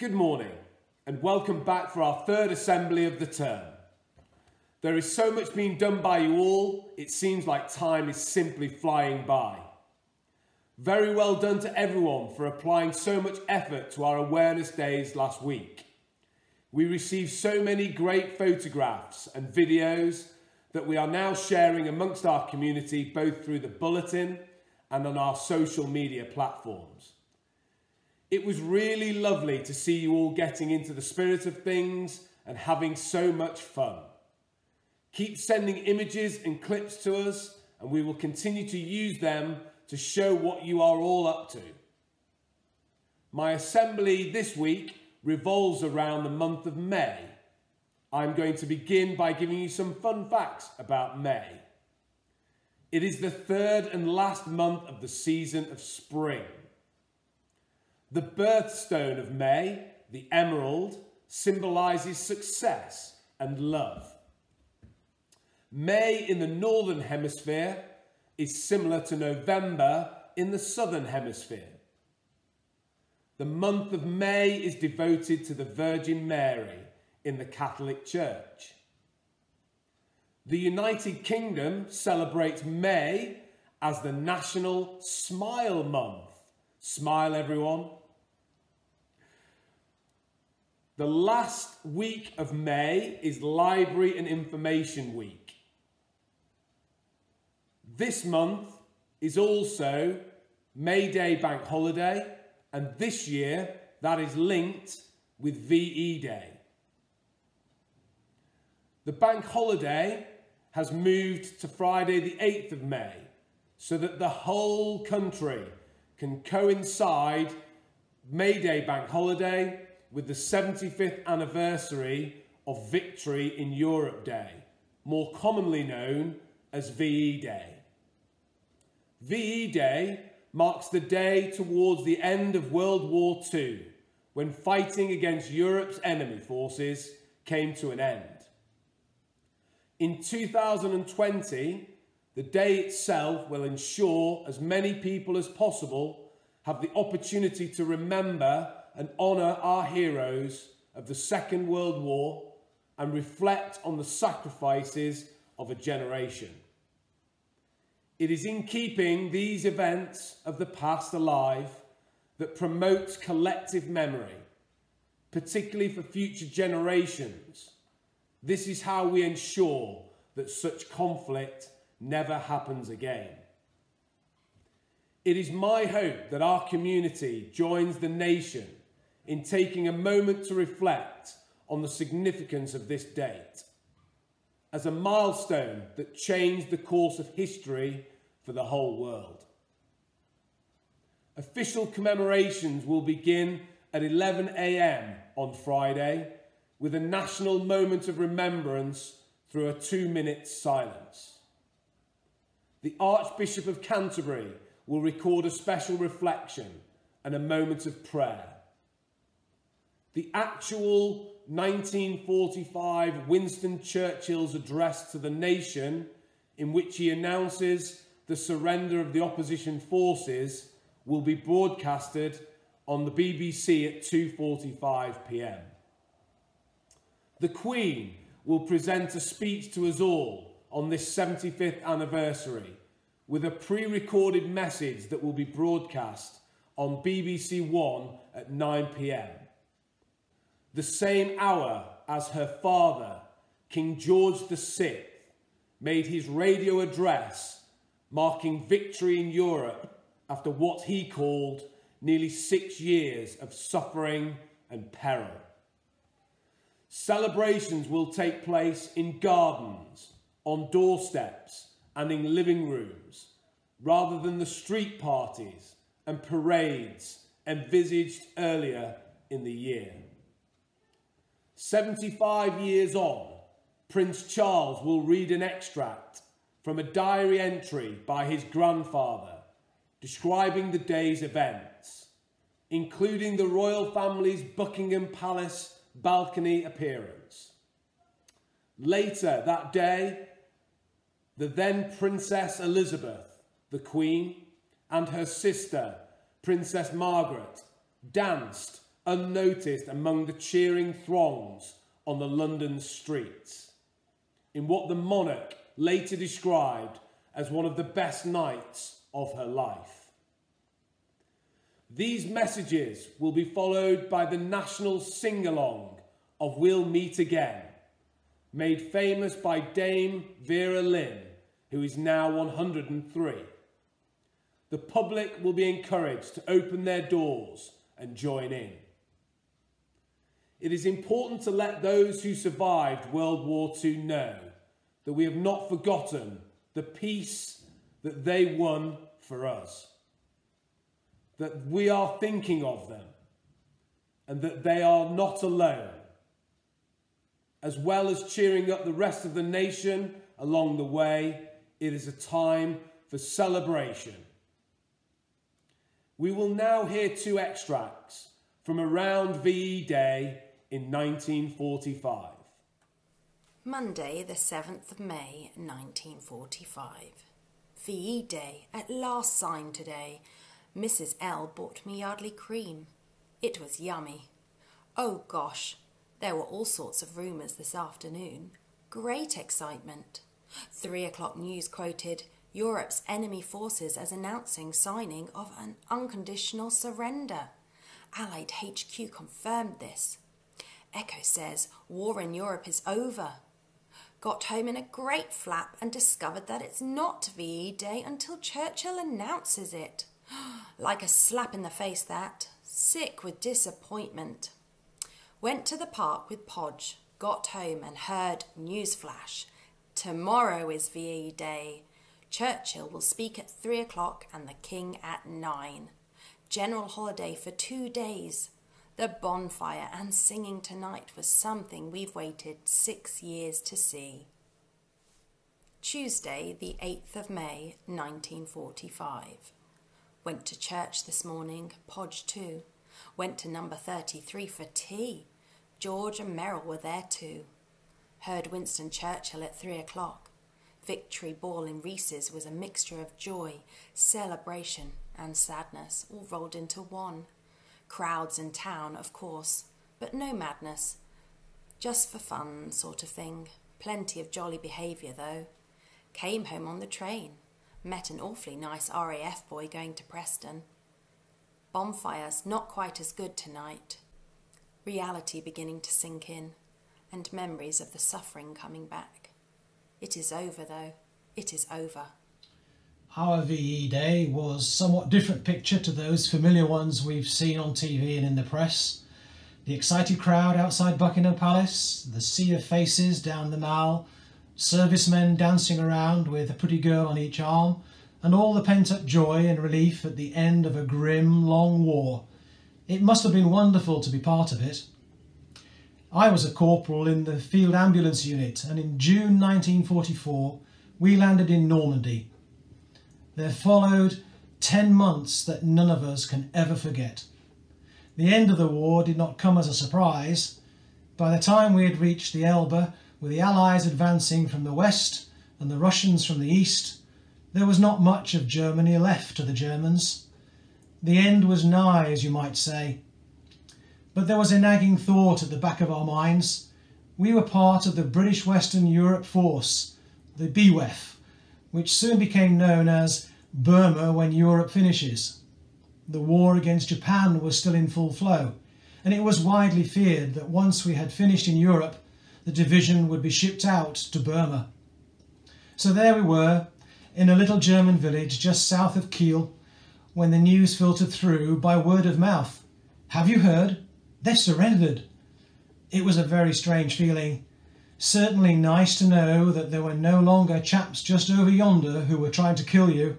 Good morning and welcome back for our third assembly of the term. There is so much being done by you all, it seems like time is simply flying by. Very well done to everyone for applying so much effort to our awareness days last week. We received so many great photographs and videos that we are now sharing amongst our community both through the bulletin and on our social media platforms. It was really lovely to see you all getting into the spirit of things and having so much fun. Keep sending images and clips to us and we will continue to use them to show what you are all up to. My assembly this week revolves around the month of May. I'm going to begin by giving you some fun facts about May. It is the third and last month of the season of spring. The birthstone of May, the emerald, symbolises success and love. May in the northern hemisphere is similar to November in the southern hemisphere. The month of May is devoted to the Virgin Mary in the Catholic Church. The United Kingdom celebrates May as the National Smile Month. Smile, everyone. The last week of May is Library and Information Week. This month is also May Day Bank Holiday, and this year that is linked with VE Day. The bank holiday has moved to Friday the 8th of May so that the whole country can coincide May Day Bank Holiday with the 75th anniversary of Victory in Europe Day, more commonly known as VE Day. VE Day marks the day towards the end of World War II, when fighting against Europe's enemy forces came to an end. In 2020, the day itself will ensure as many people as possible have the opportunity to remember and honour our heroes of the Second World War and reflect on the sacrifices of a generation. It is in keeping these events of the past alive that promotes collective memory, particularly for future generations. This is how we ensure that such conflict never happens again. It is my hope that our community joins the nation in taking a moment to reflect on the significance of this date as a milestone that changed the course of history for the whole world. Official commemorations will begin at 11 a.m. on Friday with a national moment of remembrance through a 2-minute silence. The Archbishop of Canterbury will record a special reflection and a moment of prayer. The actual 1945 Winston Churchill's address to the nation, in which he announces the surrender of the opposition forces, will be broadcasted on the BBC at 2:45 p.m. The Queen will present a speech to us all on this 75th anniversary with a pre-recorded message that will be broadcast on BBC One at 9 p.m. The same hour as her father, King George VI, made his radio address marking victory in Europe after what he called nearly 6 years of suffering and peril. Celebrations will take place in gardens, on doorsteps and in living rooms, rather than the street parties and parades envisaged earlier in the year. 75 years on, Prince Charles will read an extract from a diary entry by his grandfather describing the day's events, including the royal family's Buckingham Palace balcony appearance. Later that day, the then Princess Elizabeth, the Queen, and her sister, Princess Margaret, danced unnoticed among the cheering throngs on the London streets, in what the monarch later described as one of the best nights of her life. These messages will be followed by the national sing-along of We'll Meet Again, made famous by Dame Vera Lynn, who is now 103. The public will be encouraged to open their doors and join in. It is important to let those who survived World War II know that we have not forgotten the peace that they won for us, that we are thinking of them, and that they are not alone, as well as cheering up the rest of the nation along the way. It is a time for celebration. We will now hear two extracts from around VE Day in 1945. Monday, the 7th of May, 1945. VE Day, at last signed today. Mrs. L bought me Yardley cream. It was yummy. Oh gosh, there were all sorts of rumours this afternoon. Great excitement. 3 o'clock news quoted Europe's enemy forces as announcing signing of an unconditional surrender. Allied HQ confirmed this. Echo says war in Europe is over. Got home in a great flap and discovered that it's not VE Day until Churchill announces it. Like a slap in the face, that. Sick with disappointment. Went to the park with Podge. Got home and heard newsflash. Tomorrow is VE Day. Churchill will speak at 3 o'clock and the King at 9. General holiday for 2 days. The bonfire and singing tonight was something we've waited 6 years to see. Tuesday, the 8th of May, 1945. Went to church this morning, Podge too. Went to number 33 for tea. George and Merrill were there too. Heard Winston Churchill at 3 o'clock. Victory Ball in Reese's was a mixture of joy, celebration and sadness, all rolled into one. Crowds in town, of course, but no madness. Just for fun sort of thing. Plenty of jolly behaviour though. Came home on the train. Met an awfully nice RAF boy going to Preston. Bonfires not quite as good tonight. Reality beginning to sink in, and memories of the suffering coming back. It is over though. It is over. Our VE Day was a somewhat different picture to those familiar ones we've seen on TV and in the press. The excited crowd outside Buckingham Palace, the sea of faces down the Mall, servicemen dancing around with a pretty girl on each arm, and all the pent-up joy and relief at the end of a grim, long war. It must have been wonderful to be part of it. I was a corporal in the field ambulance unit, and in June 1944 we landed in Normandy. There followed 10 months that none of us can ever forget. The end of the war did not come as a surprise. By the time we had reached the Elbe, with the Allies advancing from the west and the Russians from the east, there was not much of Germany left to the Germans. The end was nigh, as you might say. But there was a nagging thought at the back of our minds. We were part of the British Western Europe Force, the BWEF, which soon became known as Burma when Europe finishes. The war against Japan was still in full flow, and it was widely feared that once we had finished in Europe, the division would be shipped out to Burma. So there we were, in a little German village just south of Kiel, when the news filtered through by word of mouth. Have you heard? They've surrendered. It was a very strange feeling. Certainly nice to know that there were no longer chaps just over yonder who were trying to kill you.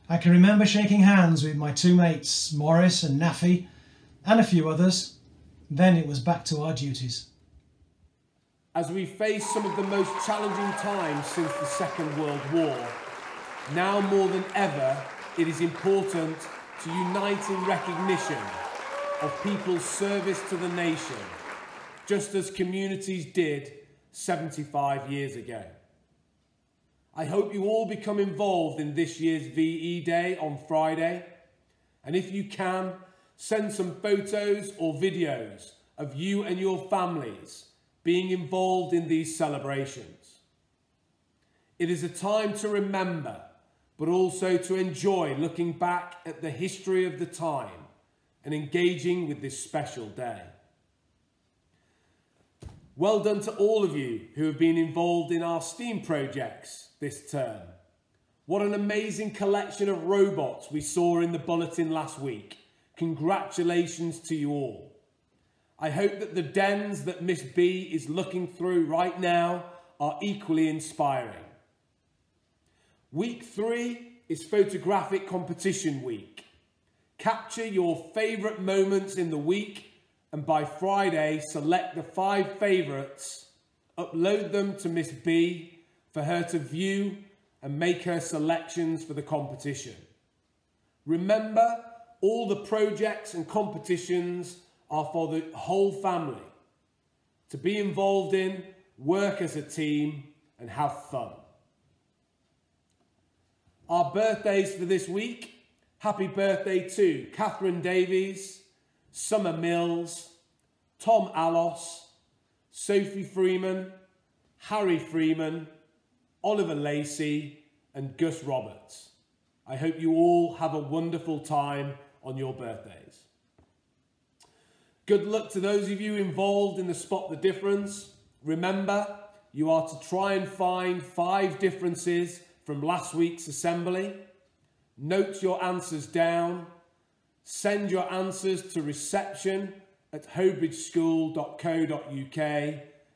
I can remember shaking hands with my two mates, Morris and Naffy, and a few others. Then it was back to our duties. As we face some of the most challenging times since the Second World War, now more than ever, it is important to unite in recognition of people's service to the nation, just as communities did 75 years ago. I hope you all become involved in this year's VE Day on Friday, and if you can, send some photos or videos of you and your families being involved in these celebrations. It is a time to remember, but also to enjoy looking back at the history of the time and engaging with this special day. Well done to all of you who have been involved in our STEAM projects this term. What an amazing collection of robots we saw in the bulletin last week. Congratulations to you all. I hope that the dens that Miss B is looking through right now are equally inspiring. Week 3 is photographic competition week. Capture your favourite moments in the week and by Friday select the 5 favourites, upload them to Miss B for her to view and make her selections for the competition. Remember, all the projects and competitions are for the whole family to be involved in, work as a team and have fun. Our birthdays for this week: happy birthday to Catherine Davies, Summer Mills, Tom Allos, Sophie Freeman, Harry Freeman, Oliver Lacey and Gus Roberts. I hope you all have a wonderful time on your birthdays. Good luck to those of you involved in the Spot the Difference. Remember, you are to try and find 5 differences from last week's assembly. Note your answers down. Send your answers to reception@hobridgeschool.co.uk.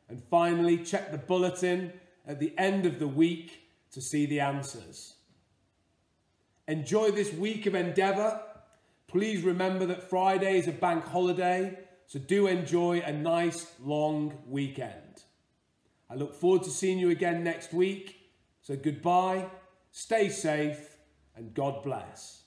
And finally, check the bulletin at the end of the week to see the answers. Enjoy this week of endeavour. Please remember that Friday is a bank holiday, so do enjoy a nice long weekend. I look forward to seeing you again next week. So goodbye, stay safe, and God bless.